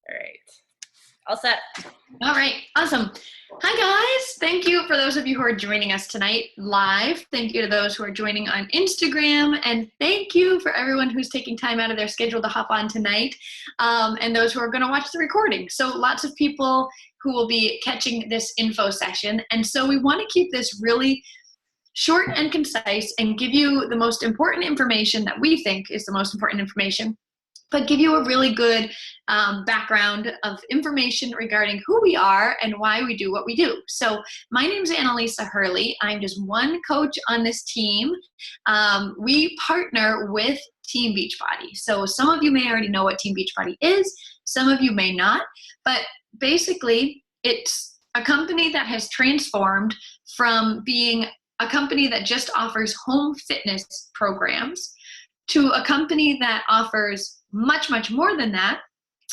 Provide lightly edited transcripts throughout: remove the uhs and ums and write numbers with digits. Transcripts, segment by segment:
All right. All set. All right. Awesome. Hi, guys. Thank you for those of you who are joining us tonight live. Thank you to those who are joining on Instagram. And thank you for everyone who's taking time out of their schedule to hop on tonight, and those who are going to watch the recording. So lots of people who will be catching this info session. And so we want to keep this really short and concise and give you the most important information that we think is the most important information, but give you a really good background of information regarding who we are and why we do what we do. So my name is Annalisa Hurley. I'm just one coach on this team. We partner with Team Beachbody. So some of you may already know what Team Beachbody is. Some of you may not. But basically, it's a company that has transformed from being a company that just offers home fitness programs to a company that offers much, much more than that,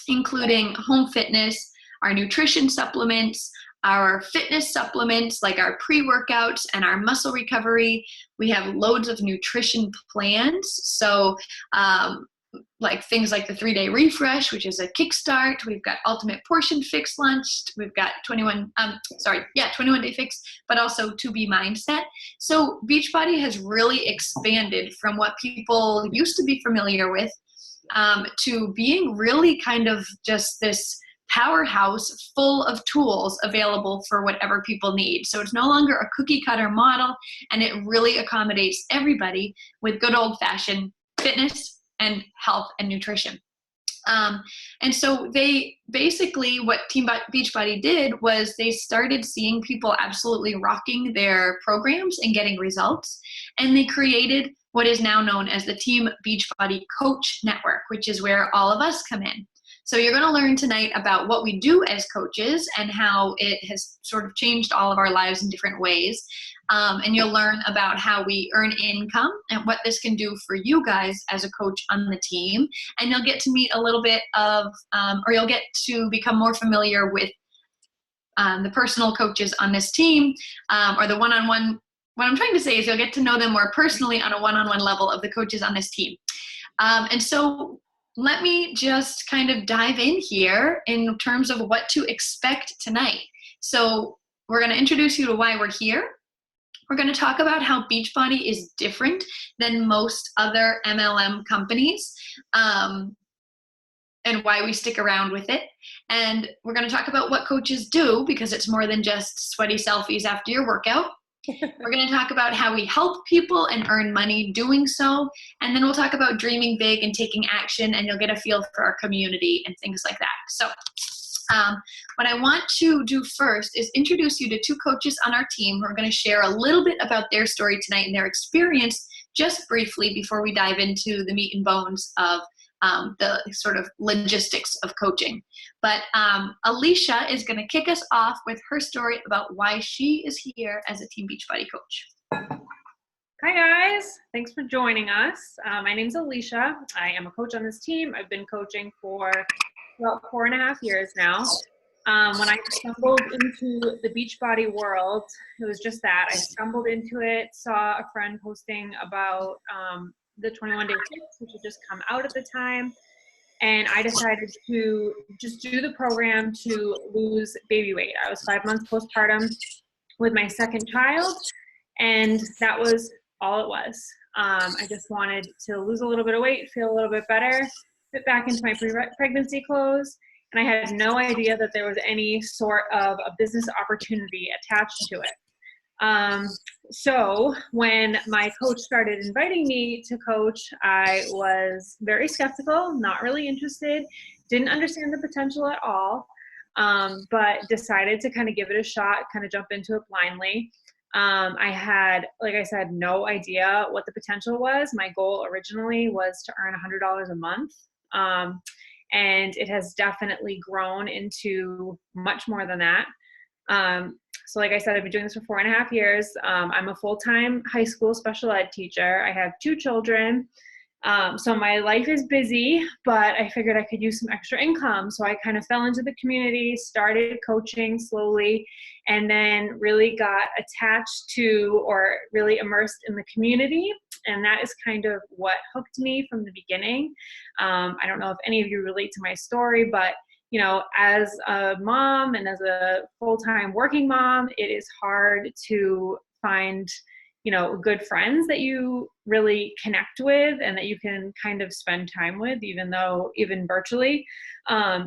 including home fitness, our nutrition supplements, our fitness supplements like our pre-workouts and our muscle recovery. We have loads of nutrition plans. So like things like the 3-day refresh, which is a kickstart. We've got ultimate portion fix launched. We've got 21-day fix, but also to be mindset. So Beachbody has really expanded from what people used to be familiar with to being really kind of just this powerhouse full of tools available for whatever people need. So it's no longer a cookie cutter model, and it really accommodates everybody with good old fashioned fitness and health and nutrition. And so they basically, what Team Beachbody did was they started seeing people absolutely rocking their programs and getting results. And they created what is now known as the Team Beachbody Coach Network, which is where all of us come in. So you're going to learn tonight about what we do as coaches and how it has sort of changed all of our lives in different ways. And you'll learn about how we earn income and what this can do for you guys as a coach on the team. And you'll get to meet a little bit of, or you'll get to become more familiar with the personal coaches on this team, or the one-on-one. What I'm trying to say is you'll get to know them more personally on a one-on-one level of the coaches on this team. And so let me just kind of dive in here in terms of what to expect tonight. So we're going to introduce you to why we're here. We're going to talk about how Beachbody is different than most other MLM companies, and why we stick around with it. And we're going to talk about what coaches do, because it's more than just sweaty selfies after your workout. We're going to talk about how we help people and earn money doing so. And then we'll talk about dreaming big and taking action, and you'll get a feel for our community and things like that. So what I want to do first is introduce you to two coaches on our team who are going to share a little bit about their story tonight and their experience just briefly before we dive into the meat and bones of the sort of logistics of coaching. But Alicia is going to kick us off with her story about why she is here as a Team Beachbody coach. Hi guys, thanks for joining us. My name's Alicia. I am a coach on this team. I've been coaching for about 4.5 years now. When I stumbled into the Beachbody world, it was just that. I stumbled into it, saw a friend posting about the 21-day fix, which had just come out at the time. And I decided to just do the program to lose baby weight. I was 5 months postpartum with my second child, and that was all it was. I just wanted to lose a little bit of weight, feel a little bit better, fit back into my pregnancy clothes, and I had no idea that there was any sort of a business opportunity attached to it. So when my coach started inviting me to coach, I was very skeptical, not really interested, didn't understand the potential at all, but decided to kind of give it a shot, kind of jump into it blindly. I had, like I said, no idea what the potential was. My goal originally was to earn $100 a month. And it has definitely grown into much more than that. So like I said, I've been doing this for 4.5 years. I'm a full-time high school special ed teacher. I have 2 children. So my life is busy, but I figured I could use some extra income. So I kind of fell into the community, started coaching slowly, and then really got attached to or really immersed in the community. And that is kind of what hooked me from the beginning. I don't know if any of you relate to my story, but you know, as a mom and as a full-time working mom, it is hard to find, you know, good friends that you really connect with and that you can kind of spend time with, even virtually.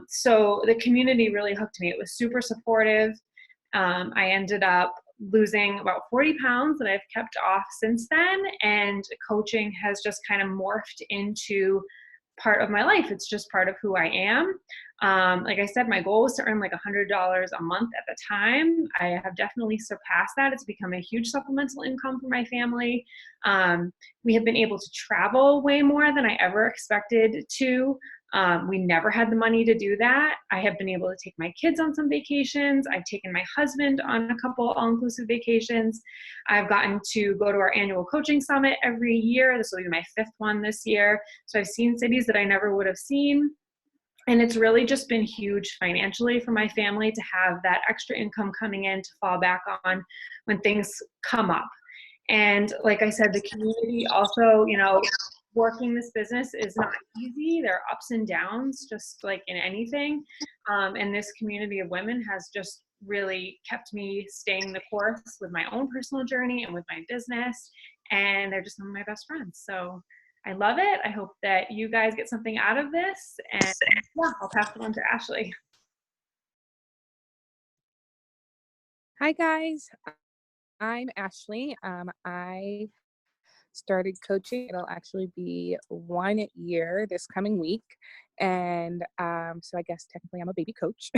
So the community really hooked me. It was super supportive. I ended up losing about 40 pounds that I've kept off since then. And coaching has just kind of morphed into part of my life. It's just part of who I am. Like I said, my goal was to earn like $100 a month at the time. I have definitely surpassed that. It's become a huge supplemental income for my family. We have been able to travel way more than I ever expected to. We never had the money to do that. I have been able to take my kids on some vacations. I've taken my husband on a couple all-inclusive vacations. I've gotten to go to our annual coaching summit every year. This will be my 5th one this year. So I've seen cities that I never would have seen. And it's really just been huge financially for my family to have that extra income coming in to fall back on when things come up. And like I said, the community also, you know, working this business is not easy. There are ups and downs, just like in anything. And this community of women has just really kept me staying the course with my own personal journey and with my business. And they're just some of my best friends. So I love it. I hope that you guys get something out of this. And yeah, I'll pass it on to Ashley. Hi guys, I'm Ashley. I started coaching. It'll actually be 1 year this coming week. And so I guess technically I'm a baby coach.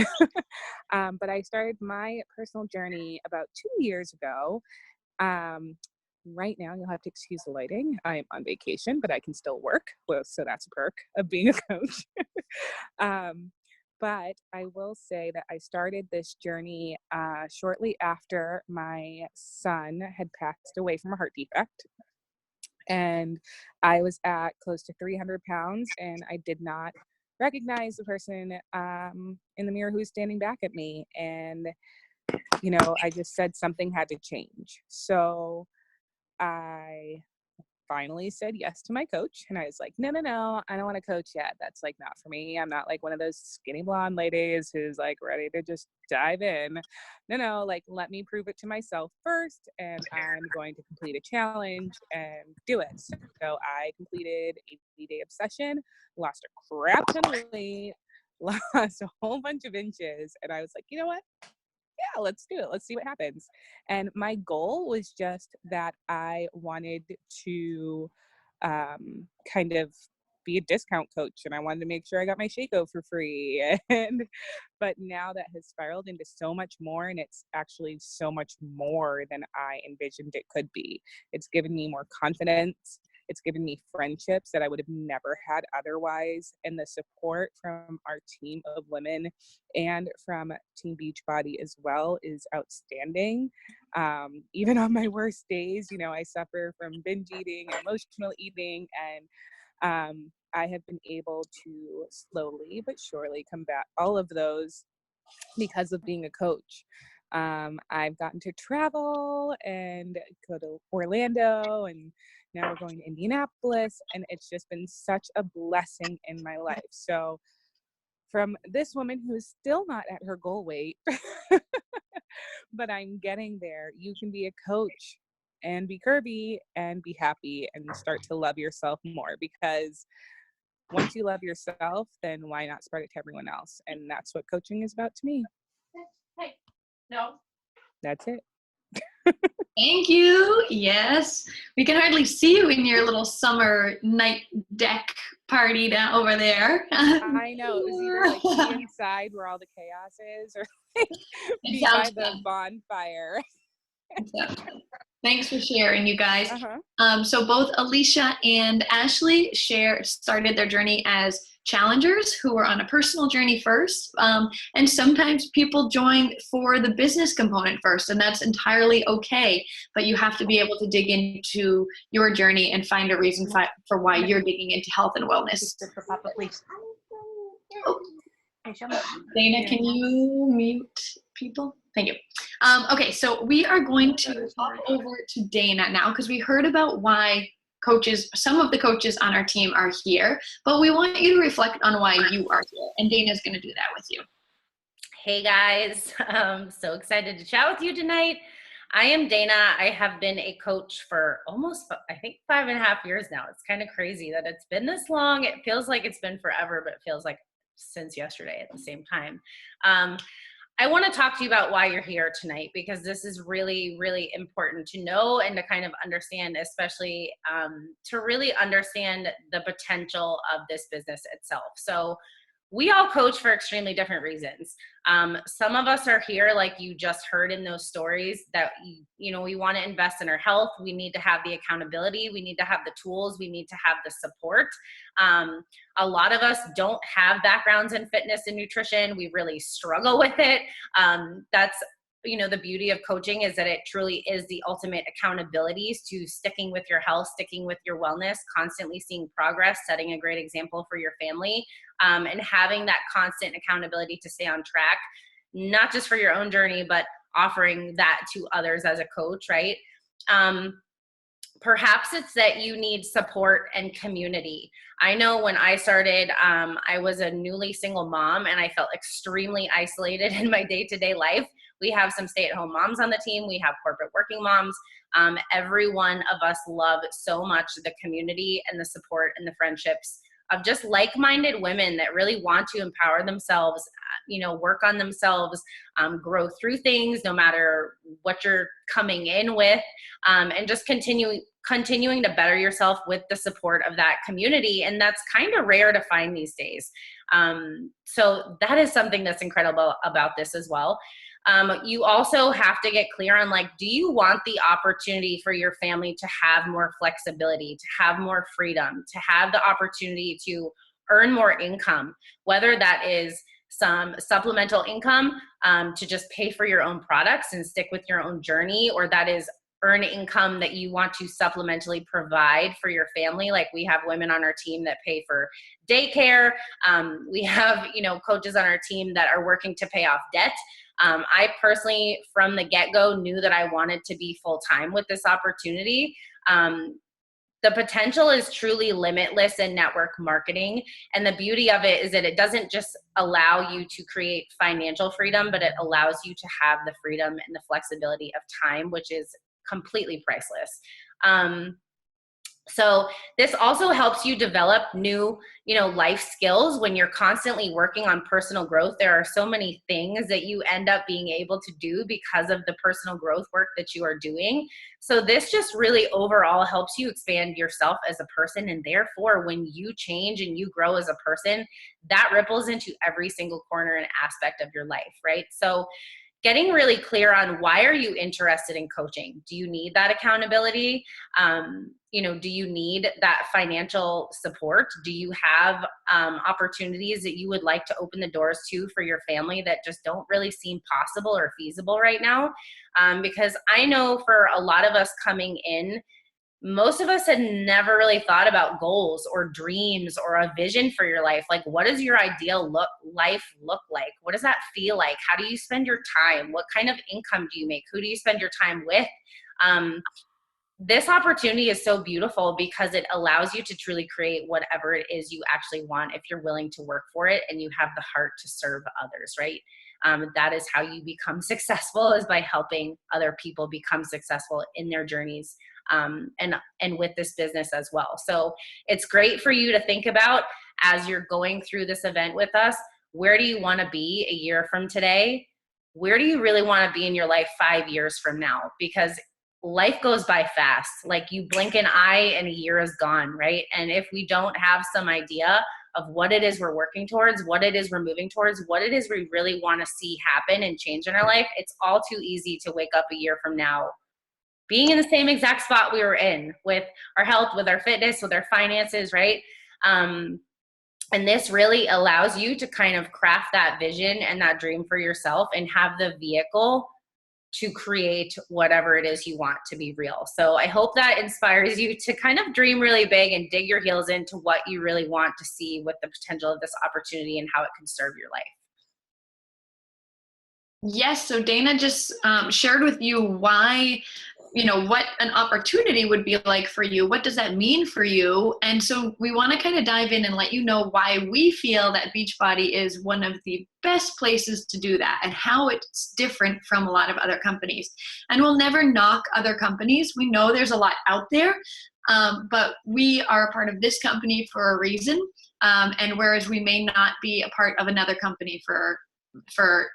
But I started my personal journey about 2 years ago. Right now, you'll have to excuse the lighting. I'm on vacation, but I can still work. Well, so that's a perk of being a coach. But I will say that I started this journey shortly after my son had passed away from a heart defect. And I was at close to 300 pounds, and I did not recognize the person in the mirror who was standing back at me. And, you know, I just said something had to change. So I finally said yes to my coach, and I was like, no, I don't want to coach yet. That's like not for me. I'm not like one of those skinny blonde ladies who's like ready to just dive in. No, like let me prove it to myself first, and I'm going to complete a challenge and do it. So I completed a 80-day obsession, lost a crap ton of weight, lost a whole bunch of inches, and I was like, you know what? Yeah, let's do it. Let's see what happens. And my goal was just that I wanted to kind of be a discount coach, and I wanted to make sure I got my Shaco for free. But now that has spiraled into so much more, and it's actually so much more than I envisioned it could be. It's given me more confidence. It's given me friendships that I would have never had otherwise. And the support from our team of women and from Team Beachbody as well is outstanding. Even on my worst days, you know, I suffer from binge eating, emotional eating, and I have been able to slowly but surely combat all of those because of being a coach. I've gotten to travel and go to Orlando, and now we're going to Indianapolis, and it's just been such a blessing in my life. So from this woman who is still not at her goal weight, but I'm getting there, you can be a coach and be curvy and be happy and start to love yourself more, because once you love yourself, then why not spread it to everyone else? And that's what coaching is about to me. Hey, no. That's it. Thank you. Yes. We can hardly see you in your little summer night deck party down over there. I know. It was either like be inside where all the chaos is, or be by the bonfire. Thanks for sharing, you guys. So both Alicia and Ashley started their journey as challengers who were on a personal journey first. And sometimes people join for the business component first, and that's entirely okay. But you have to be able to dig into your journey and find a reason for why you're digging into health and wellness. For Papa, please. Oh. Dana, can you mute people? Thank you. Okay, so we are going to hop over to Dana now, because we heard about why coaches, some of the coaches on our team are here, but we want you to reflect on why you are here. And Dana's going to do that with you. Hey guys, I'm so excited to chat with you tonight. I am Dana. I have been a coach for almost, I think, 5.5 years now. It's kind of crazy that it's been this long. It feels like it's been forever, but it feels like since yesterday at the same time. I want to talk to you about why you're here tonight, because this is really, really important to know and to kind of understand, especially to really understand the potential of this business itself. So we all coach for extremely different reasons. Some of us are here, like you just heard in those stories, that, we want to invest in our health. We need to have the accountability. We need to have the tools. We need to have the support. A lot of us don't have backgrounds in fitness and nutrition. We really struggle with it. That's the beauty of coaching is that it truly is the ultimate accountabilities to sticking with your health, sticking with your wellness, constantly seeing progress, setting a great example for your family, and having that constant accountability to stay on track, not just for your own journey, but offering that to others as a coach, right? Perhaps it's that you need support and community. I know when I started, I was a newly single mom and I felt extremely isolated in my day-to-day life. We have some stay-at-home moms on the team. We have corporate working moms. Every one of us love so much the community and the support and the friendships of just like-minded women that really want to empower themselves, work on themselves, grow through things no matter what you're coming in with, and just continuing to better yourself with the support of that community. And that's kind of rare to find these days. So that is something that's incredible about this as well. You also have to get clear on, do you want the opportunity for your family to have more flexibility, to have more freedom, to have the opportunity to earn more income, whether that is some supplemental income to just pay for your own products and stick with your own journey, or that is earn income that you want to supplementally provide for your family. Like we have women on our team that pay for daycare. We have, coaches on our team that are working to pay off debt. I personally, from the get-go, knew that I wanted to be full-time with this opportunity. The potential is truly limitless in network marketing. And the beauty of it is that it doesn't just allow you to create financial freedom, but it allows you to have the freedom and the flexibility of time, which is completely priceless. So this also helps you develop new, life skills when you're constantly working on personal growth. There are so many things that you end up being able to do because of the personal growth work that you are doing. So this just really overall helps you expand yourself as a person. And therefore, when you change and you grow as a person, that ripples into every single corner and aspect of your life, right? So getting really clear on why are you interested in coaching? Do you need that accountability? Do you need that financial support? Do you have opportunities that you would like to open the doors to for your family that just don't really seem possible or feasible right now? Because I know for a lot of us coming in, most of us had never really thought about goals or dreams or a vision for your life. Like, what does your ideal life look like? What does that feel like? How do you spend your time? What kind of income do you make? Who do you spend your time with? This opportunity is so beautiful because it allows you to truly create whatever it is you actually want if you're willing to work for it and you have the heart to serve others, right? That is how you become successful, is by helping other people become successful in their journeys. And with this business as well. So it's great for you to think about as you're going through this event with us. Where do you want to be a year from today? Where do you really want to be in your life 5 years from now? Because life goes by fast. Like you blink an eye and a year is gone, right? And if we don't have some idea of what it is we're working towards, what it is we're moving towards, what it is we really want to see happen and change in our life, it's all too easy to wake up a year from now being in the same exact spot we were in with our health, with our fitness, with our finances, right? And this really allows you to kind of craft that vision and that dream for yourself and have the vehicle to create whatever it is you want to be real. So I hope that inspires you to kind of dream really big and dig your heels into what you really want to see with the potential of this opportunity and how it can serve your life. Yes, so Dana just shared with you why what an opportunity would be like for you. What does that mean for you? And so we want to kind of dive in and let you know why we feel that Beachbody is one of the best places to do that and how it's different from a lot of other companies. And we'll never knock other companies. We know there's a lot out there, but we are a part of this company for a reason. And whereas we may not be a part of another company for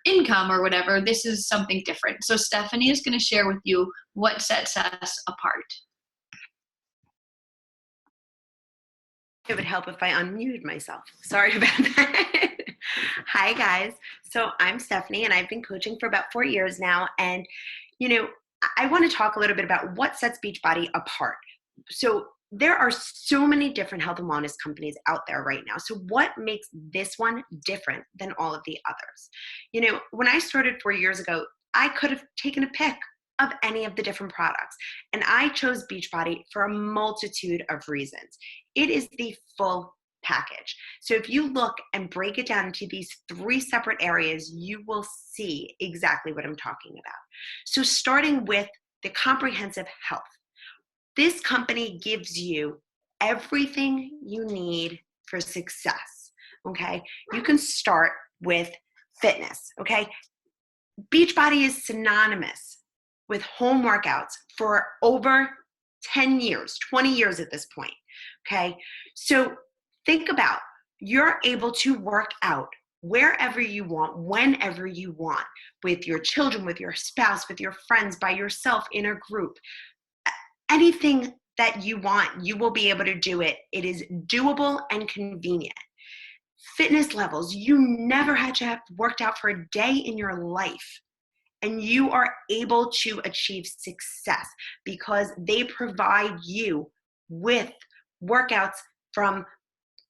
income or whatever, this is something different. So Stephanie is going to share with you what sets us apart. It would help if I unmuted myself. Sorry about that. Hi, guys. So I'm Stephanie, and I've been coaching for about 4 years now. And, I want to talk a little bit about what sets Beachbody apart. So there are so many different health and wellness companies out there right now. So what makes this one different than all of the others? When I started 4 years ago, I could have taken a pick of any of the different products. And I chose Beachbody for a multitude of reasons. It is the full package. So if you look and break it down into these 3 separate areas, you will see exactly what I'm talking about. So starting with the comprehensive health. This company gives you everything you need for success, okay? You can start with fitness, okay? Beachbody is synonymous with home workouts for over 10 years, 20 years at this point, okay? So think about, you're able to work out wherever you want, whenever you want, with your children, with your spouse, with your friends, by yourself, in a group. Anything that you want, you will be able to do it. It is doable and convenient. Fitness levels, you never had to have worked out for a day in your life. And you are able to achieve success because they provide you with workouts from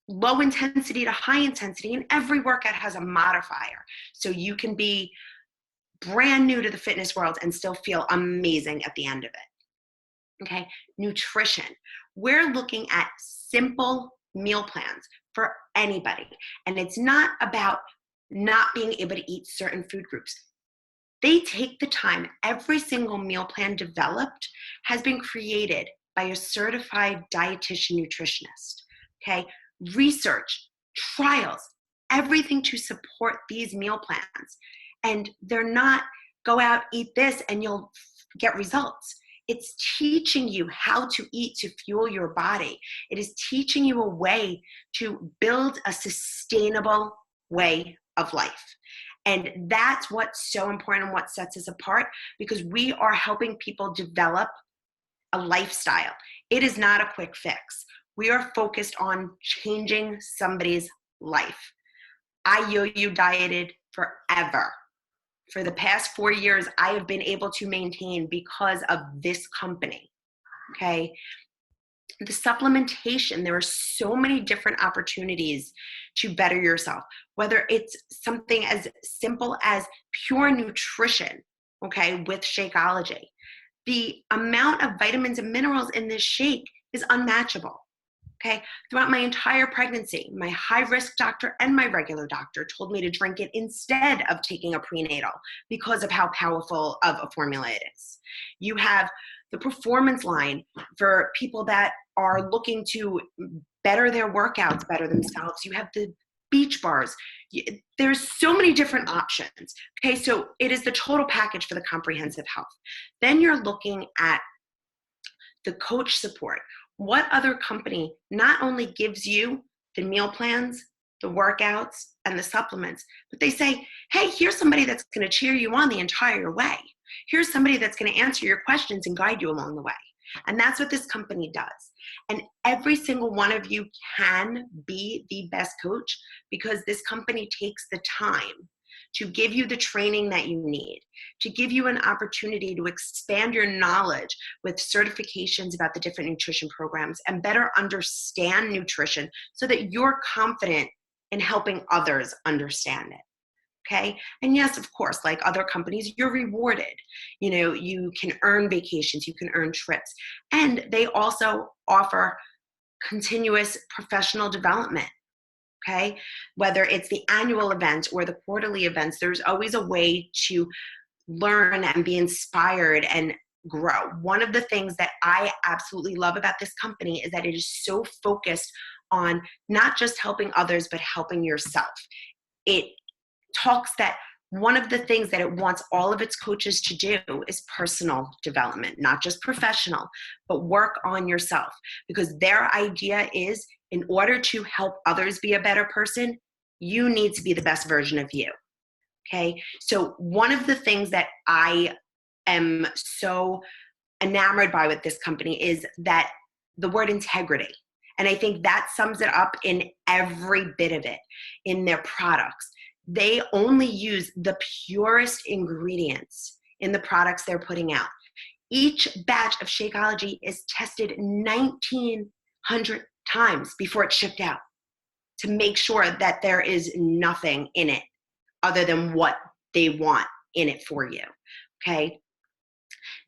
low intensity to high intensity, and every workout has a modifier. So you can be brand new to the fitness world and still feel amazing at the end of it. Okay, nutrition. We're looking at simple meal plans for anybody. And it's not about not being able to eat certain food groups. They take the time. Every single meal plan developed has been created by a certified dietitian nutritionist. Okay, research, trials, everything to support these meal plans. And they're not go out, eat this, and you'll get results. It's teaching you how to eat to fuel your body. It is teaching you a way to build a sustainable way of life. And that's what's so important and what sets us apart, because we are helping people develop a lifestyle. It is not a quick fix. We are focused on changing somebody's life. I yo-yo dieted forever. For the past 4 years, I have been able to maintain because of this company, okay? The supplementation, there are so many different opportunities to better yourself, whether it's something as simple as pure nutrition, okay, with Shakeology. The amount of vitamins and minerals in this shake is unmatchable. Okay, throughout my entire pregnancy, my high-risk doctor and my regular doctor told me to drink it instead of taking a prenatal because of how powerful of a formula it is. You have the performance line for people that are looking to better their workouts, better themselves. You have the beach bars. There's so many different options. Okay, so it is the total package for the comprehensive health. Then you're looking at the coach support. What other company not only gives you the meal plans, the workouts, and the supplements, but they say, hey, here's somebody that's going to cheer you on the entire way. Here's somebody that's going to answer your questions and guide you along the way. And that's what this company does. And every single one of you can be the best coach because this company takes the time to give you the training that you need, to give you an opportunity to expand your knowledge with certifications about the different nutrition programs and better understand nutrition so that you're confident in helping others understand it. Okay. And yes, of course, like other companies, you're rewarded. You can earn vacations, you can earn trips, and they also offer continuous professional development. Okay, whether it's the annual event or the quarterly events, there's always a way to learn and be inspired and grow. One of the things that I absolutely love about this company is that it is so focused on not just helping others, but helping yourself. It talks that one of the things that it wants all of its coaches to do is personal development, not just professional, but work on yourself. Because their idea is, in order to help others be a better person, you need to be the best version of you. Okay? So one of the things that I am so enamored by with this company is that the word integrity. And I think that sums it up in every bit of it, in their products. They only use the purest ingredients in the products they're putting out. Each batch of Shakeology is tested 1,900 times before it's shipped out to make sure that there is nothing in it other than what they want in it for you, okay?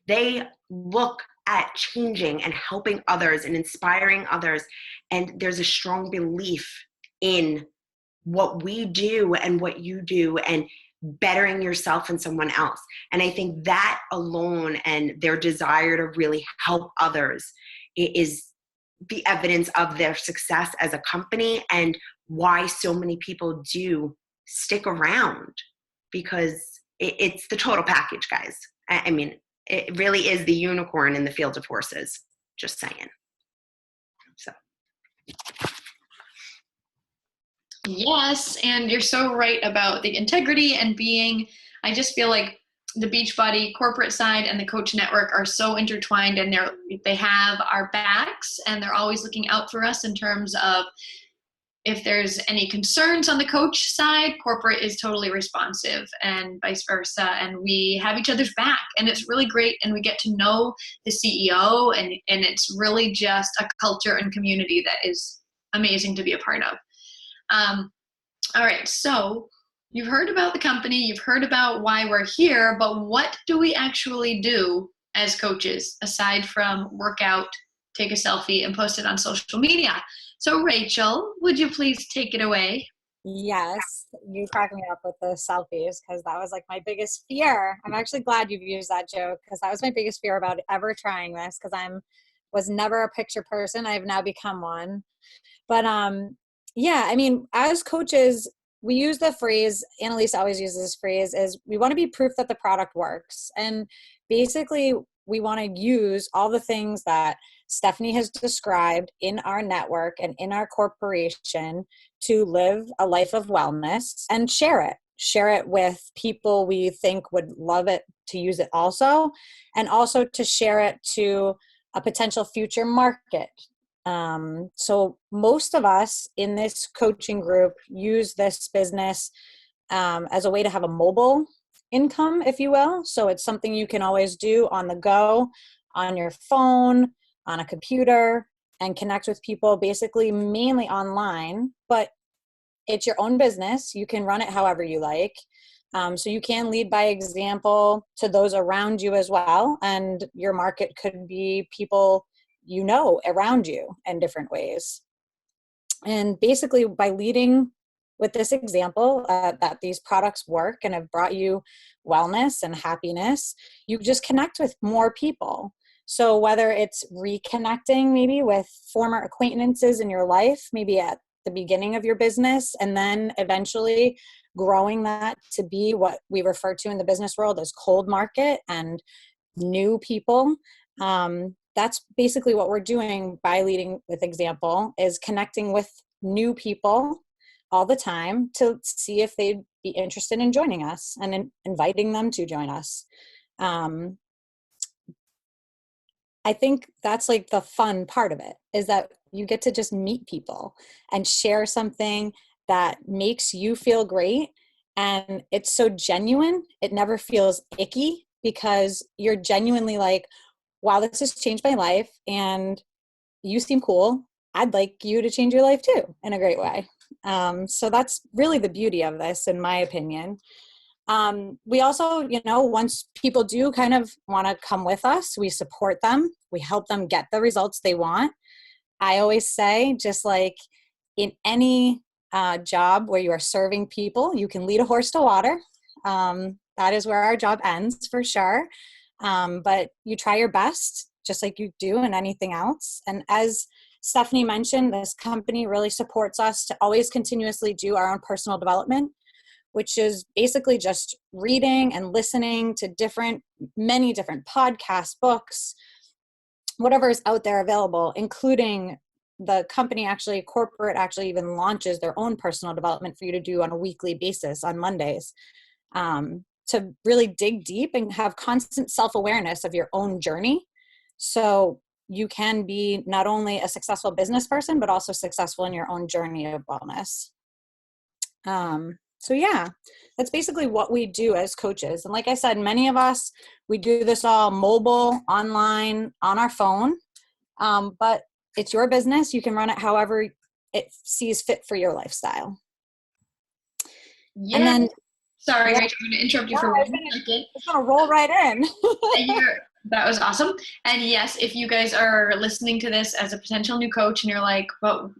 They look at changing and helping others and inspiring others, and there's a strong belief in what we do and what you do and bettering yourself and someone else. And I think that alone and their desire to really help others is the evidence of their success as a company and why so many people do stick around, because it's the total package, guys. I mean, it really is the unicorn in the field of horses, just saying. So. Yes, and you're so right about the integrity and being, I just feel like the Beachbody corporate side and the coach network are so intertwined, and they have our backs, and they're always looking out for us in terms of if there's any concerns on the coach side, corporate is totally responsive and vice versa. And we have each other's back, and it's really great. And we get to know the CEO, and it's really just a culture and community that is amazing to be a part of. All right, so you've heard about the company, you've heard about why we're here, but what do we actually do as coaches aside from work out, take a selfie, and post it on social media? So Rachel, would you please take it away? Yes, you cracked me up with the selfies because that was like my biggest fear. I'm actually glad you've used that joke because that was my biggest fear about ever trying this, because was never a picture person. I've now become one. But yeah, I mean, as coaches, we use the phrase, Annalise always uses this phrase, is we want to be proof that the product works. And basically, we want to use all the things that Stephanie has described in our network and in our corporation to live a life of wellness and share it. Share it with people we think would love it to use it also, and also to share it to a potential future market. So most of us in this coaching group use this business as a way to have a mobile income, if you will. So it's something you can always do on the go, on your phone, on a computer, and connect with people basically mainly online, but it's your own business. You can run it however you like. So you can lead by example to those around you as well. And your market could be people you know around you in different ways. And basically by leading with this example that these products work and have brought you wellness and happiness, you just connect with more people. So whether it's reconnecting maybe with former acquaintances in your life, maybe at the beginning of your business, and then eventually growing that to be what we refer to in the business world as cold market and new people. That's basically what we're doing by leading with example, is connecting with new people all the time to see if they'd be interested in joining us and inviting them to join us. I think that's like the fun part of it, is that you get to just meet people and share something that makes you feel great. And it's so genuine. It never feels icky because you're genuinely like, wow, this has changed my life and you seem cool. I'd like you to change your life too in a great way. So that's really the beauty of this, in my opinion. We also, once people do kind of want to come with us, we support them. We help them get the results they want. I always say, just like in any job where you are serving people, you can lead a horse to water. That is where our job ends for sure. But you try your best, just like you do in anything else. And as Stephanie mentioned, this company really supports us to always continuously do our own personal development, which is basically just reading and listening to many different podcasts, books, whatever is out there available, including the company corporate even launches their own personal development for you to do on a weekly basis on Mondays, to really dig deep and have constant self-awareness of your own journey. So you can be not only a successful business person, but also successful in your own journey of wellness. So yeah, that's basically what we do as coaches. And like I said, many of us, we do this all mobile, online, on our phone, but it's your business. You can run it however it sees fit for your lifestyle. Yeah. And then, sorry, yeah, Rachel, I'm going to interrupt you for I one was second. going to roll right in. That was awesome. And yes, if you guys are listening to this as a potential new coach and you're like, well,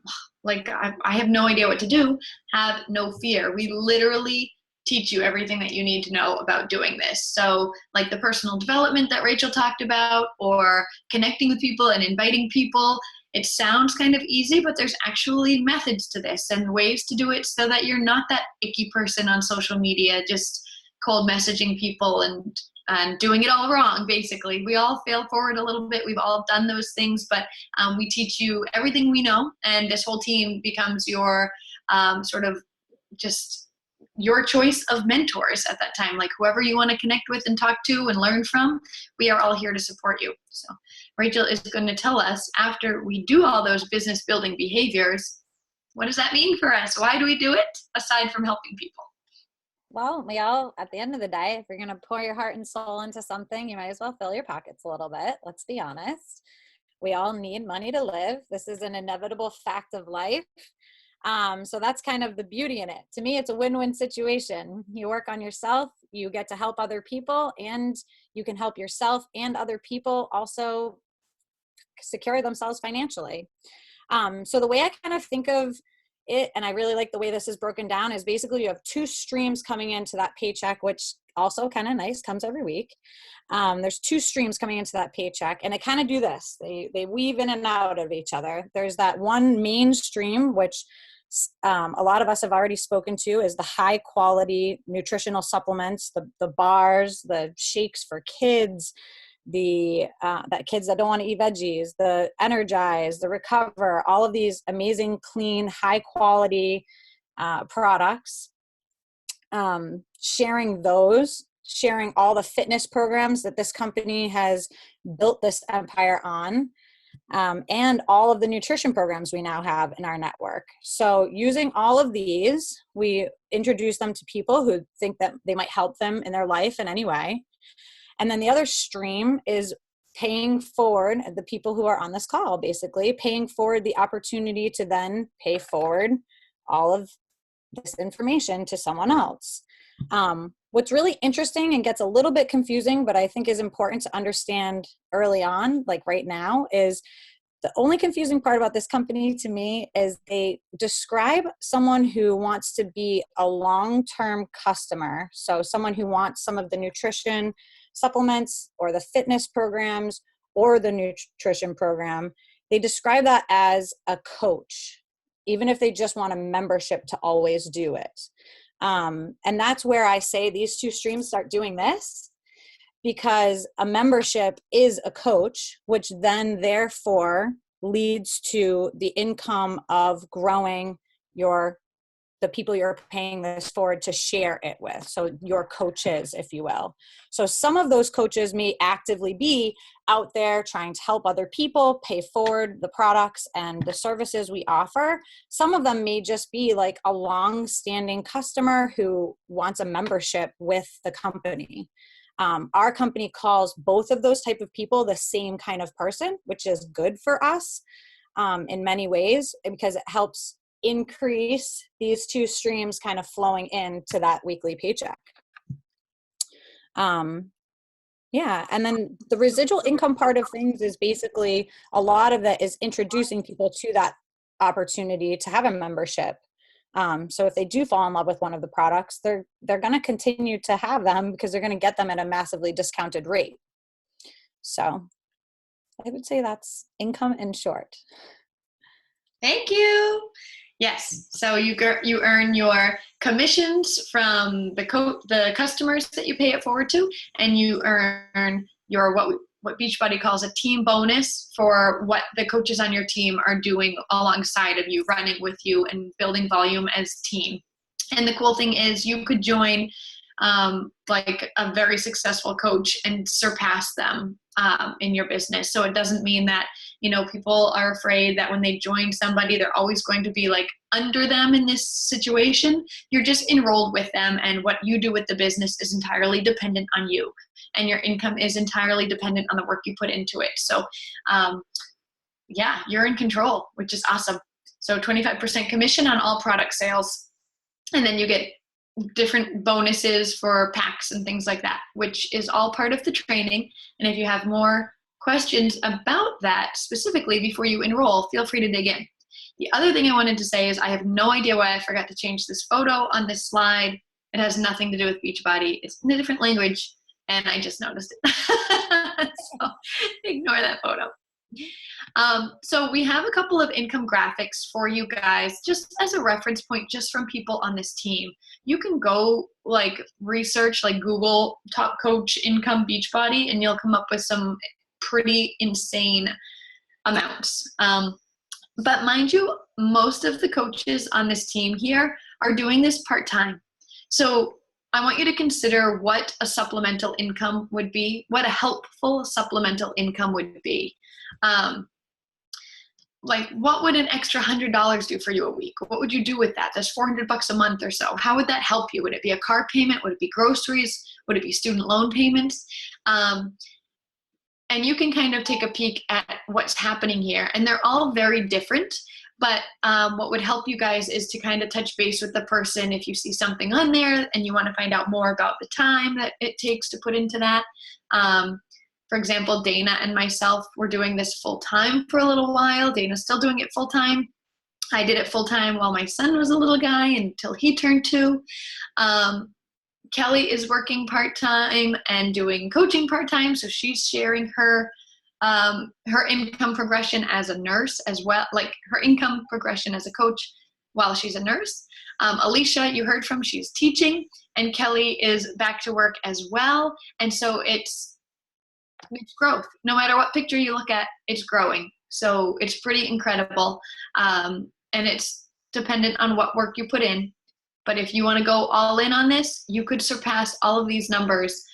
like I have no idea what to do, have no fear. We literally teach you everything that you need to know about doing this. So like the personal development that Rachel talked about, or connecting with people and inviting people, it sounds kind of easy, but there's actually methods to this and ways to do it so that you're not that icky person on social media, just cold messaging people and doing it all wrong, basically. We all fail forward a little bit. We've all done those things, but we teach you everything we know, and this whole team becomes your sort of just your choice of mentors at that time. Like whoever you want to connect with and talk to and learn from, we are all here to support you. So Rachel is going to tell us, after we do all those business building behaviors, what does that mean for us? Why do we do it aside from helping people? Well, we all, at the end of the day, if you're going to pour your heart and soul into something, you might as well fill your pockets a little bit. Let's be honest. We all need money to live. This is an inevitable fact of life. So that's kind of the beauty in it. To me, it's a win-win situation. You work on yourself, you get to help other people, and you can help yourself and other people also secure themselves financially. So the way I kind of think of it, and I really like the way this is broken down, is basically you have two streams coming into that paycheck, which also kind of nice, comes every week. There's two streams coming into that paycheck, and they kind of do this. They weave in and out of each other. There's that one main stream, which a lot of us have already spoken to, is the high quality nutritional supplements, the bars, the shakes for kids, that kids that don't want to eat veggies, the Energize, the Recover, all of these amazing, clean, high quality products. Sharing all the fitness programs that this company has built this empire on, and all of the nutrition programs we now have in our network. So using all of these, we introduce them to people who think that they might help them in their life in any way. And then the other stream is paying forward the people who are on this call, basically paying forward the opportunity to then pay forward all of this information to someone else. What's really interesting and gets a little bit confusing, but I think is important to understand early on, like right now, is the only confusing part about this company to me is they describe someone who wants to be a long-term customer. So someone who wants some of the nutrition supplements or the fitness programs or the nutrition program, they describe that as a coach, even if they just want a membership to always do it. And that's where I say these two streams start doing this, because a membership is a coach, which then therefore leads to the income of growing the people you're paying this forward to share it with. So your coaches, if you will. So some of those coaches may actively be out there trying to help other people pay forward the products and the services we offer. Some of them may just be like a long-standing customer who wants a membership with the company. Our company calls both of those type of people the same kind of person, which is good for us in many ways, because it helps increase these two streams kind of flowing into that weekly paycheck. Yeah, and then the residual income part of things is basically a lot of that is introducing people to that opportunity to have a membership. So if they do fall in love with one of the products, they're going to continue to have them because they're going to get them at a massively discounted rate. So I would say that's income in short. Thank you. Yes. So you earn your commissions from the customers that you pay it forward to, and you earn your what Beachbody calls a team bonus for what the coaches on your team are doing alongside of you, running with you, and building volume as team. And the cool thing is, you could join like a very successful coach and surpass them in your business. So it doesn't mean that, people are afraid that when they join somebody, they're always going to be like under them in this situation. You're just enrolled with them, and what you do with the business is entirely dependent on you, and your income is entirely dependent on the work you put into it. So yeah, you're in control, which is awesome. So 25% commission on all product sales. And then you get different bonuses for packs and things like that, which is all part of the training. And if you have more questions about that specifically before you enroll, feel free to dig in. The other thing I wanted to say is I have no idea why I forgot to change this photo on this slide. It has nothing to do with Beachbody. It's in a different language, and I just noticed it. So ignore that photo. So we have a couple of income graphics for you guys, just as a reference point, just from people on this team. You can go research, Google top coach income Beachbody, and you'll come up with some pretty insane amounts. But mind you, most of the coaches on this team here are doing this part-time. So I want you to consider what a supplemental income would be, what a helpful supplemental income would be. What would an extra $100 do for you a week? What would you do with that? That's $400 a month or so. How would that help you? Would it be a car payment? Would it be groceries? Would it be student loan payments? And you can kind of take a peek at what's happening here. And they're all very different. But what would help you guys is to kind of touch base with the person if you see something on there and you want to find out more about the time that it takes to put into that. For example, Dana and myself were doing this full-time for a little while. Dana's still doing it full-time. I did it full-time while my son was a little guy until he turned 2. Kelly is working part-time and doing coaching part-time, so she's sharing her income progression as a nurse as well, her income progression as a coach while she's a nurse. Alicia, you heard from, she's teaching, and Kelly is back to work as well. And so it's growth. No matter what picture you look at, it's growing. So it's pretty incredible. And it's dependent on what work you put in. But if you want to go all in on this, you could surpass all of these numbers,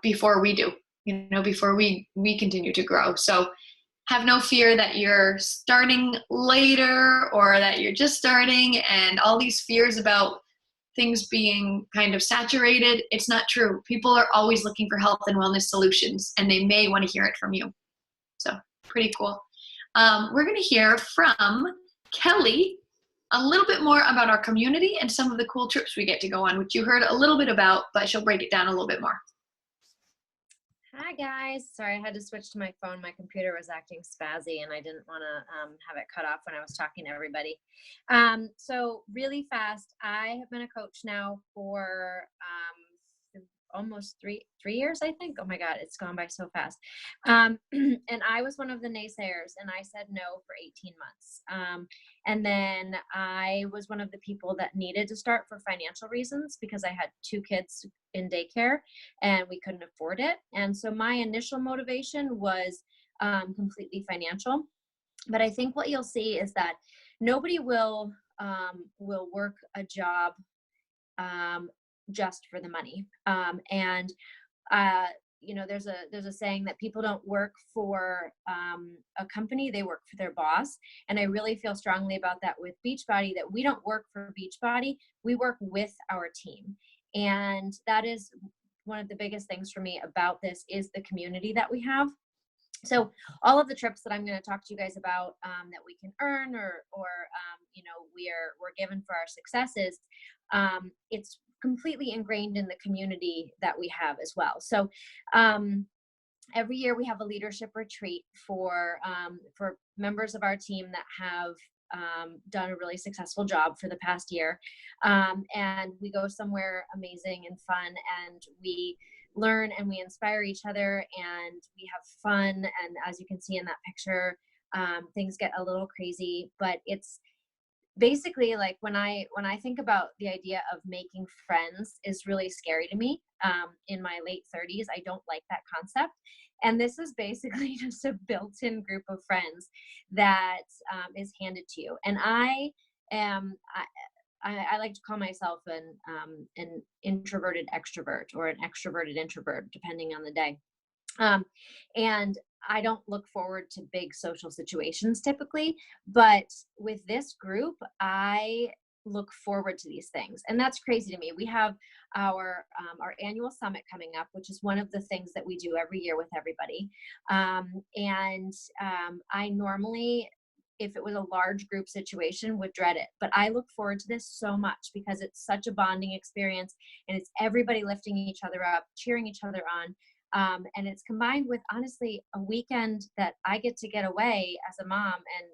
before we do, before we continue to grow. So have no fear that you're starting later or that you're just starting and all these fears about things being kind of saturated. It's not true. People are always looking for health and wellness solutions, and they may want to hear it from you. So pretty cool. We're going to hear from Kelly a little bit more about our community and some of the cool trips we get to go on, which you heard a little bit about, but she'll break it down a little bit more. Hi guys, sorry I had to switch to my phone. My computer was acting spazzy and I didn't want to have it cut off when I was talking to everybody. So really fast, I have been a coach now for almost three years, I think. Oh my God, it's gone by so fast. And I was one of the naysayers, and I said no for 18 months. And then I was one of the people that needed to start for financial reasons because I had 2 kids in daycare and we couldn't afford it. And so my initial motivation was completely financial. But I think what you'll see is that nobody will work a job just for the money. There's a saying that people don't work for a company, they work for their boss. And I really feel strongly about that with Beachbody, that we don't work for Beachbody, we work with our team. And that is one of the biggest things for me about this is the community that we have. So all of the trips that I'm going to talk to you guys about that we can earn or we're given for our successes, it's completely ingrained in the community that we have as well. So every year we have a leadership retreat for members of our team that have done a really successful job for the past year. And we go somewhere amazing and fun, and we learn and we inspire each other, and we have fun. And as you can see in that picture, things get a little crazy, but it's basically like when I think about the idea of making friends is really scary to me. In my late 30s, I don't like that concept. And this is basically just a built-in group of friends that is handed to you. And I like to call myself an introverted extrovert, or an extroverted introvert, depending on the day. And I don't look forward to big social situations typically, but with this group, I look forward to these things. And that's crazy to me. We have our annual summit coming up, which is one of the things that we do every year with everybody. I normally, if it was a large group situation, would dread it. But I look forward to this so much because it's such a bonding experience, and it's everybody lifting each other up, cheering each other on. And it's combined with, honestly, a weekend that I get to get away as a mom and,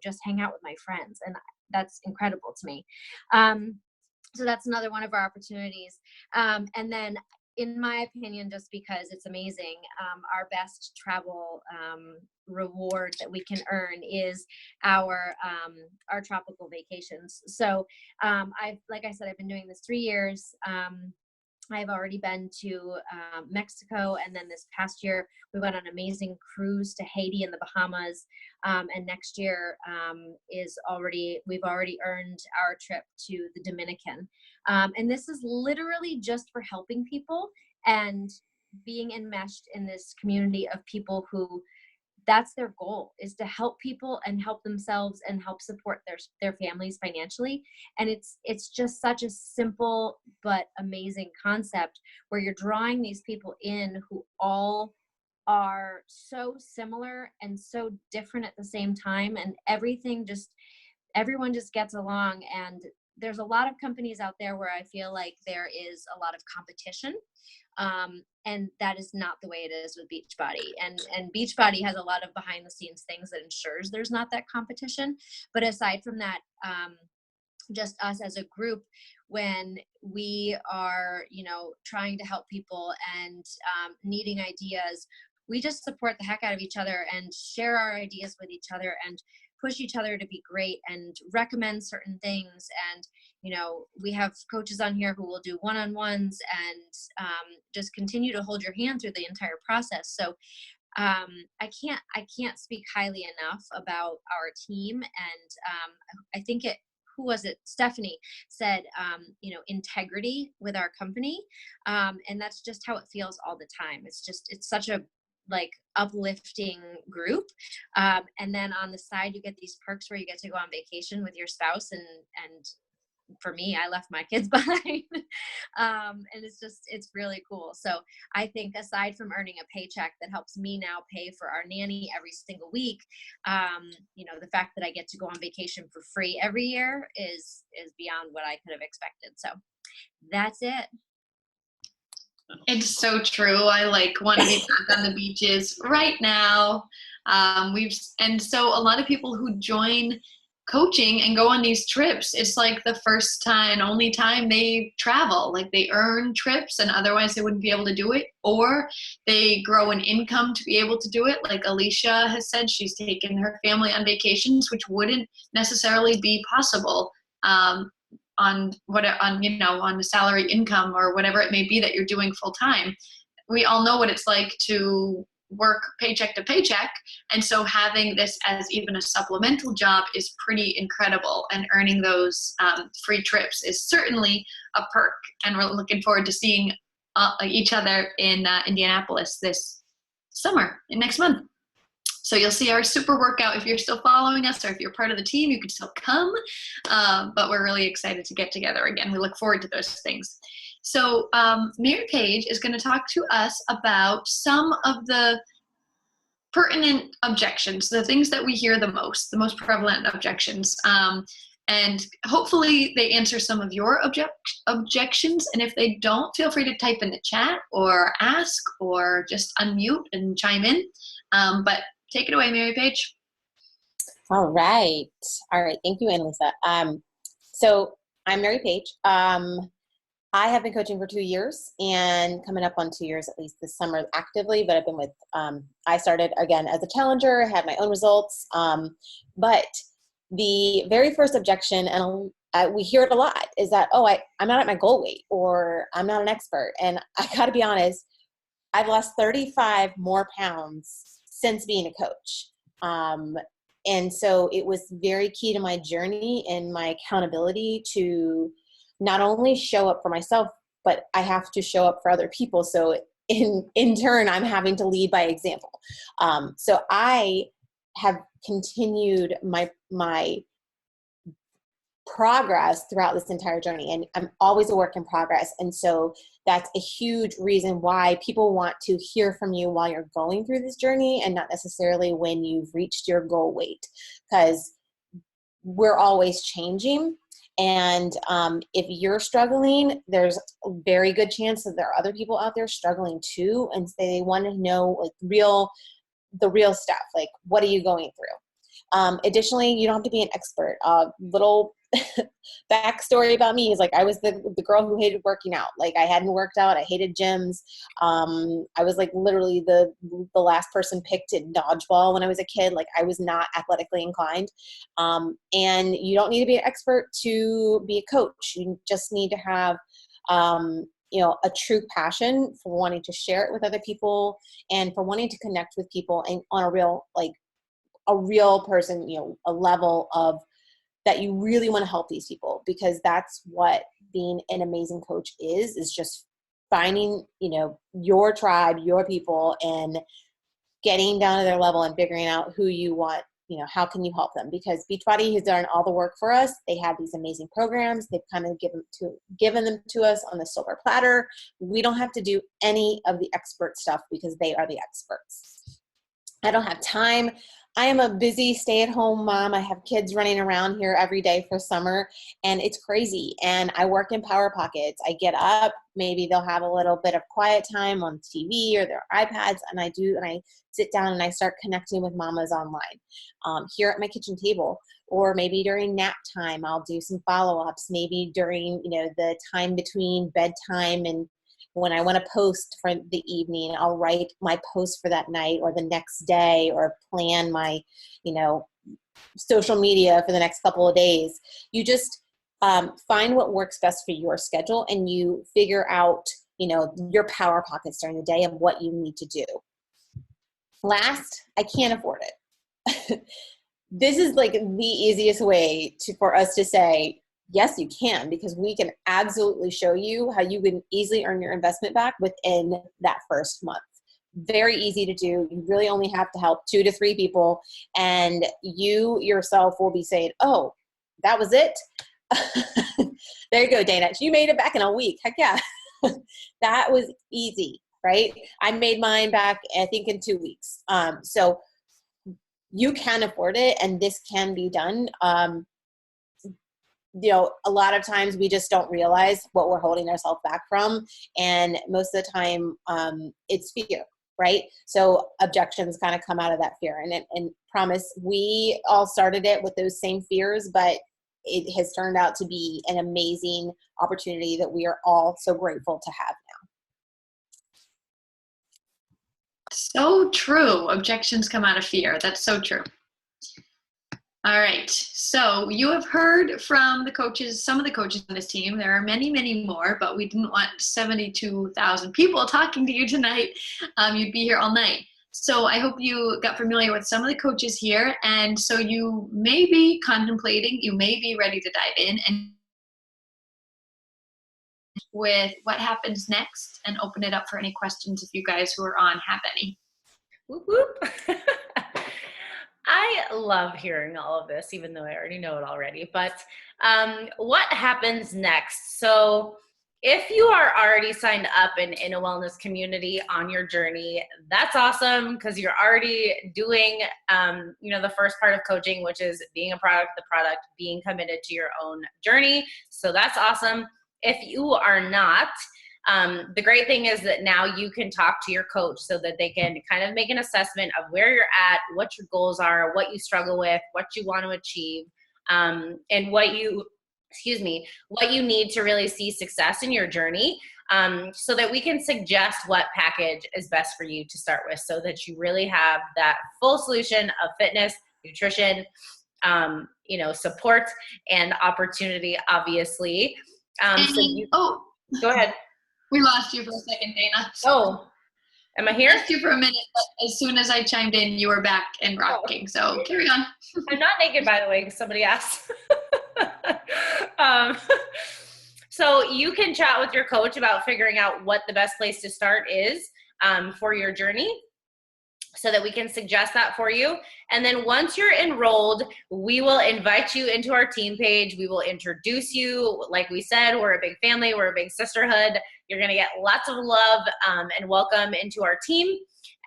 just hang out with my friends. And that's incredible to me. So that's another one of our opportunities. And then, in my opinion, just because it's amazing, our best travel reward that we can earn is our tropical vacations. So like I said, I've been doing this 3 years. I've already been to Mexico, and then this past year we went on an amazing cruise to Haiti and the Bahamas. And next year we've already earned our trip to the Dominican. And this is literally just for helping people and being enmeshed in this community of people who, that's their goal, is to help people and help themselves and help support their families financially. And it's just such a simple but amazing concept where you're drawing these people in who all are so similar and so different at the same time, and everyone just gets along. And there's a lot of companies out there where I feel like there is a lot of competition. And that is not the way it is with Beachbody. And Beachbody has a lot of behind the scenes things that ensures there's not that competition. But aside from that, just us as a group, when we are, trying to help people and needing ideas, we just support the heck out of each other and share our ideas with each other and push each other to be great and recommend certain things. And we have coaches on here who will do one-on-ones and just continue to hold your hand through the entire process. So I can't speak highly enough about our team. And I think who was it? Stephanie said, integrity with our company. And that's just how it feels all the time. It's such a uplifting group. And then on the side, you get these perks where you get to go on vacation with your spouse. And for me, I left my kids behind. And it's really cool. So I think aside from earning a paycheck that helps me now pay for our nanny every single week, the fact that I get to go on vacation for free every year is beyond what I could have expected. So that's it. It's so true. I want to be back on the beaches right now. So a lot of people who join coaching and go on these trips, it's like the first time and only time they travel. Like, they earn trips and otherwise they wouldn't be able to do it, or they grow an income to be able to do it. Like Alicia has said, she's taken her family on vacations, which wouldn't necessarily be possible on the salary income or whatever it may be that you're doing full time. We all know what it's like to work paycheck to paycheck. And so having this as even a supplemental job is pretty incredible. And earning those free trips is certainly a perk. And we're looking forward to seeing each other in Indianapolis this summer, next month. So you'll see our super workout. If you're still following us, or if you're part of the team, you can still come. But we're really excited to get together again. We look forward to those things. So Mary Page is going to talk to us about some of the pertinent objections, the things that we hear the most prevalent objections. And hopefully they answer some of your objections. And if they don't, feel free to type in the chat or ask or just unmute and chime in. But take it away, Mary Page. All right. All right. Thank you, Annalisa. So I'm Mary Page. I have been coaching for 2 years and coming up on 2 years at least this summer actively, but I've been with, I started again as a challenger, had my own results. But the very first objection, and we hear it a lot, is that, oh, I'm not at my goal weight, or I'm not an expert. And I gotta be honest, I've lost 35 more pounds since being a coach. And so it was very key to my journey and my accountability to not only show up for myself, but I have to show up for other people. So in turn, I'm having to lead by example. So I have continued my progress throughout this entire journey, and I'm always a work in progress. And so that's a huge reason why people want to hear from you while you're going through this journey, and not necessarily when you've reached your goal weight, because we're always changing. And if you're struggling, there's a very good chance that there are other people out there struggling too, and they want to know like the real stuff, like what are you going through. Additionally, you don't have to be an expert. Little backstory about me is like I was the girl who hated working out. Like I hadn't worked out. I hated gyms. I was like literally the last person picked at dodgeball when I was a kid. Like I was not athletically inclined. And you don't need to be an expert to be a coach. You just need to have a true passion for wanting to share it with other people and for wanting to connect with people and on a real person, a level of that you really want to help these people, because that's what being an amazing coach is just finding, your tribe, your people, and getting down to their level and figuring out who you want, how can you help them? Because Beachbody has done all the work for us. They have these amazing programs. They've kind of given them to us on the silver platter. We don't have to do any of the expert stuff because they are the experts. I don't have time. I am a busy stay-at-home mom. I have kids running around here every day for summer, and it's crazy. And I work in Power Pockets. I get up, maybe they'll have a little bit of quiet time on TV or their iPads, and I sit down and I start connecting with mamas online here at my kitchen table. Or maybe during nap time, I'll do some follow-ups. Maybe during, the time between bedtime and when I want to post for the evening, I'll write my post for that night or the next day, or plan my, social media for the next couple of days. You just find what works best for your schedule, and you figure out, your power pockets during the day and what you need to do. Last, I can't afford it. This is like the easiest way for us to say, yes, you can, because we can absolutely show you how you can easily earn your investment back within that first month. Very easy to do. You really only have to help 2 to 3 people, and you yourself will be saying, oh, that was it? There you go, Dana. You made it back in a week. Heck yeah. That was easy, right? I made mine back, I think, in 2 weeks. So you can afford it, and this can be done. A lot of times we just don't realize what we're holding ourselves back from. And most of the time, it's fear, right? So objections kind of come out of that fear. And promise, we all started it with those same fears, but it has turned out to be an amazing opportunity that we are all so grateful to have now. So true. Objections come out of fear. That's so true. All right. So you have heard from the coaches, some of the coaches on this team. There are many, many more, but we didn't want 72,000 people talking to you tonight. You'd be here all night. So I hope you got familiar with some of the coaches here. And so you may be contemplating, you may be ready to dive in and with what happens next, and open it up for any questions if you guys who are on have any. Whoop, whoop. I love hearing all of this, even though I already know it already. But what happens next? So if you are already signed up in a wellness community on your journey, that's awesome, because you're already doing, the first part of coaching, which is being a product of the product, being committed to your own journey. So that's awesome. If you are not, The great thing is that now you can talk to your coach so that they can kind of make an assessment of where you're at, what your goals are, what you struggle with, what you want to achieve, and what you need to really see success in your journey, so that we can suggest what package is best for you to start with, so that you really have that full solution of fitness, nutrition, support, and opportunity, obviously. Go ahead. We lost you for a second, Dana. Oh, am I here? Lost you for a minute, but as soon as I chimed in, you were back and rocking. So carry on. I'm not naked, by the way, because somebody asked. So you can chat with your coach about figuring out what the best place to start is for your journey, so that we can suggest that for you. And then once you're enrolled, we will invite you into our team page. We will introduce you. Like we said, we're a big family. We're a big sisterhood. You're going to get lots of love and welcome into our team.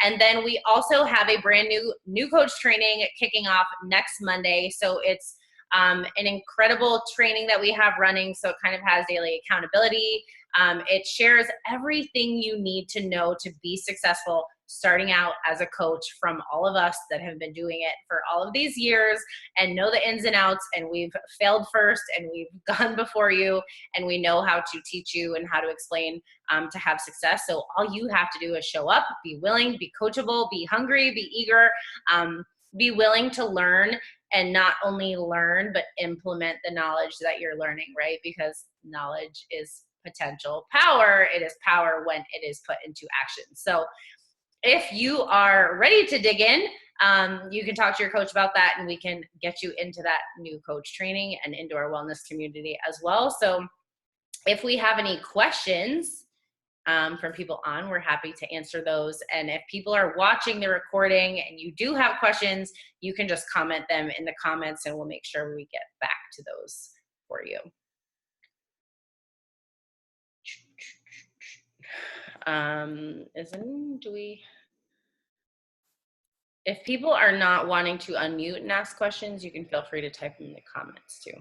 And then we also have a brand new coach training kicking off next Monday. So it's an incredible training that we have running. So it kind of has daily accountability. It shares everything you need to know to be successful starting out as a coach, from all of us that have been doing it for all of these years and know the ins and outs, and we've failed first and we've gone before you, and we know how to teach you and how to explain to have success. So all you have to do is show up, be willing, be coachable, be hungry, be eager, be willing to learn, and not only learn, but implement the knowledge that you're learning, right? Because knowledge is potential power. It is power when it is put into action. So if you are ready to dig in, you can talk to your coach about that, and we can get you into that new coach training and into our wellness community as well. So if we have any questions from people on, we're happy to answer those. And if people are watching the recording and you do have questions, you can just comment them in the comments, and we'll make sure we get back to those for you. If people are not wanting to unmute and ask questions, you can feel free to type in the comments too.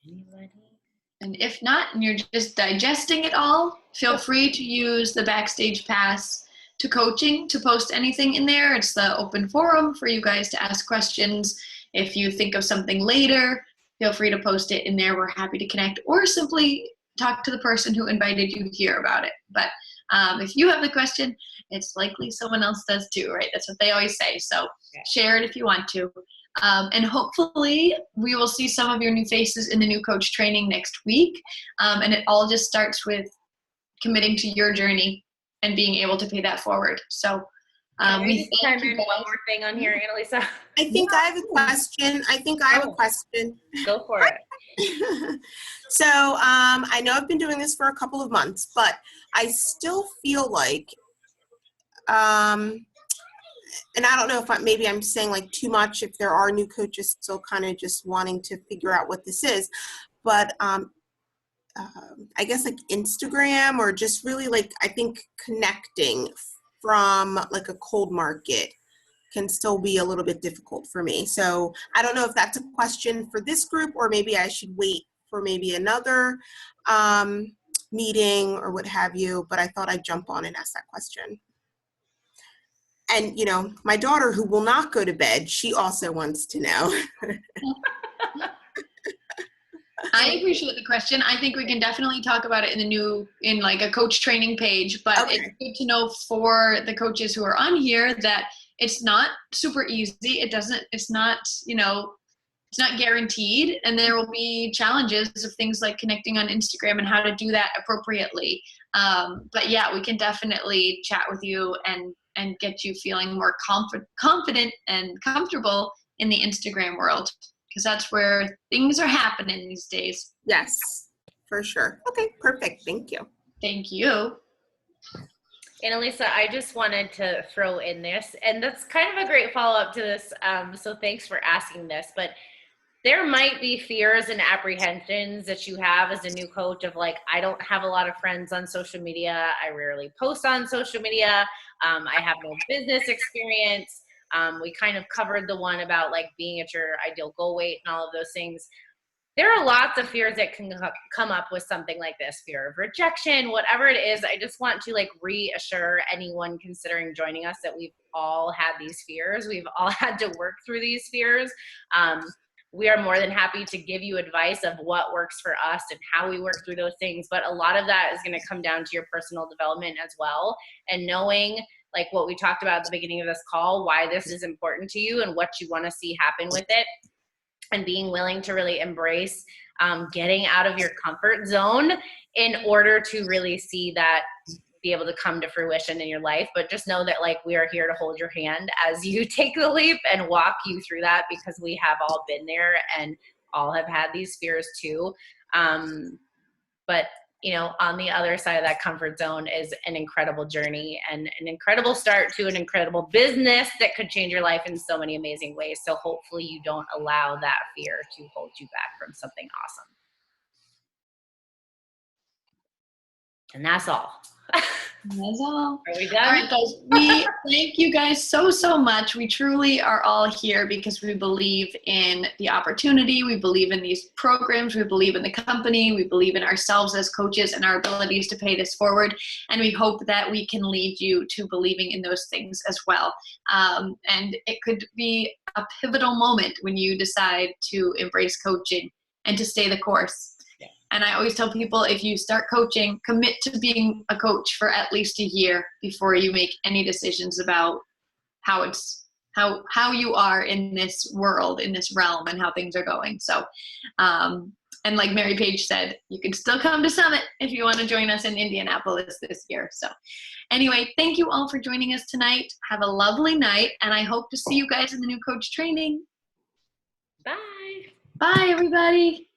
Anybody? And if not, and you're just digesting it all, feel free to use the Backstage Pass to Coaching to post anything in there. It's the open forum for you guys to ask questions. If you think of something later, feel free to post it in there. We're happy to connect, or simply talk to the person who invited you here about it. But if you have the question, it's likely someone else does too, right? That's what they always say. So share it if you want to. And hopefully we will see some of your new faces in the new coach training next week. And it all just starts with committing to your journey and being able to pay that forward. So we thank you. One more thing on here, Annalisa. I think I have a question. Go for it. So I know I've been doing this for a couple of months, but I still feel like, and I don't know if maybe I'm saying like too much, if there are new coaches still kind of just wanting to figure out what this is, but I guess like Instagram, or just really like, I think connecting from like a cold market can still be a little bit difficult for me. So I don't know if that's a question for this group, or maybe I should wait for maybe another meeting or what have you, but I thought I'd jump on and ask that question. And, you know, my daughter, who will not go to bed, she also wants to know. I appreciate the question. I think we can definitely talk about it in like a coach training page, but Okay. It's good to know for the coaches who are on here that it's not super easy. It's not guaranteed, and there will be challenges of things like connecting on Instagram and how to do that appropriately. But yeah, we can definitely chat with you and get you feeling more confident and comfortable in the Instagram world, because that's where things are happening these days. Yes, for sure. Okay, perfect. Thank you. Thank you. Annalisa, I just wanted to throw in this, and that's kind of a great follow-up to this, so thanks for asking this, but there might be fears and apprehensions that you have as a new coach of like, I don't have a lot of friends on social media, I rarely post on social media, I have no business experience. We kind of covered the one about like being at your ideal goal weight and all of those things. there are lots of fears that can come up with something like this, fear of rejection, whatever it is. I just want to like reassure anyone considering joining us that we've all had these fears. We've all had to work through these fears. We are more than happy to give you advice of what works for us and how we work through those things. But a lot of that is going to come down to your personal development as well. And knowing like what we talked about at the beginning of this call, why this is important to you and what you want to see happen with it. And being willing to really embrace getting out of your comfort zone in order to really see that be able to come to fruition in your life. But just know that like we are here to hold your hand as you take the leap and walk you through that, because we have all been there and all have had these fears too. But you know, on the other side of that comfort zone is an incredible journey and an incredible start to an incredible business that could change your life in so many amazing ways. So hopefully you don't allow that fear to hold you back from something awesome. And that's all. That's all. Are we done? All right, guys. We thank you guys so much. We truly are all here because we believe in the opportunity. We believe in these programs. We believe in the company. We believe in ourselves as coaches and our abilities to pay this forward. And we hope that we can lead you to believing in those things as well. And it could be a pivotal moment when you decide to embrace coaching and to stay the course. And I always tell people, if you start coaching, commit to being a coach for at least a year before you make any decisions about how you are in this world, in this realm, and how things are going. So, and like Mary Page said, you can still come to Summit if you want to join us in Indianapolis this year. So anyway, thank you all for joining us tonight. Have a lovely night, and I hope to see you guys in the new coach training. Bye. Bye, everybody.